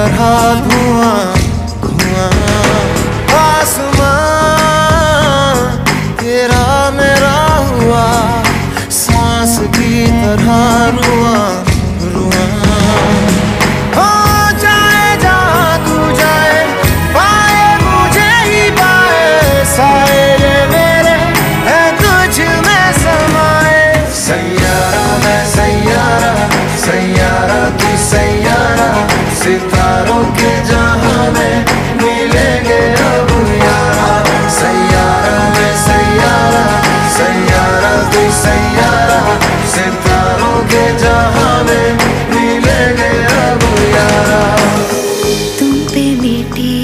तरह धुआं धुआं। आसमां तेरा मेरा हुआ, सांस की तरह रुआं रुआं। हो जाए जहाँ तू जाए, पाए मुझे ही पाए, साए ये मेरे हैं तुझ में समाए। सैयारा मैं सैयारा, सैयारा तू सैयारा, सितारों के जहां में मिलेंगे अब यारा। सैयारा मैं सैयारा, सैयारा तू सैयारा, सितारों के जहां में मिलेंगे अब यारा। तुम पे मिटी,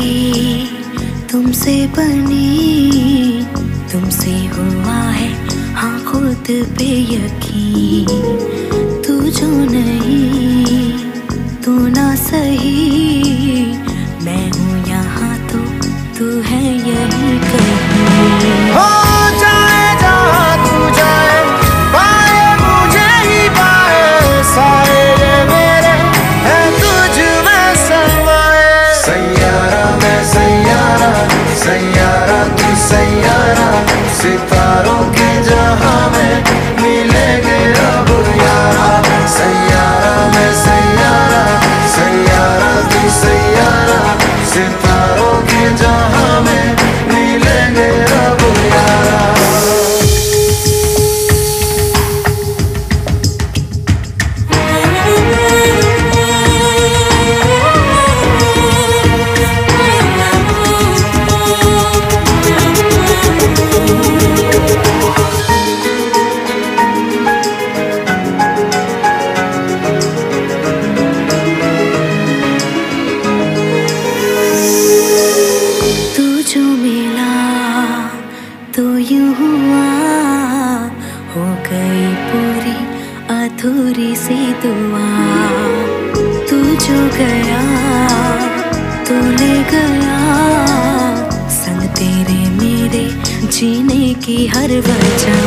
तुमसे बनी, तुमसे हुआ है हाँ खुद पे यकीन। तू जो नहीं, तू ना सही, मैं हूँ यहाँ तो तू है यही कहीं। हो जाए जहाँ तू जाए, पाए मुझे ही पाए, साए ये मेरे हैं तुझ में समाए। सैयारा मैं सैयारा, सैयारा तू सैयारा, सितारों के जहां में मिलेंगे अब यारा। सैयारा मैं सैयारा, सैयारा तू सैयारा, सितारों के जहां में मिलेंगे अब यारा। तू जो मिला तो यूं हुआ, हो गई पूरी अधूरी सी दुआ। तू जो गया तो ले गया, संग तेरे मेरे जीने की हर वजह।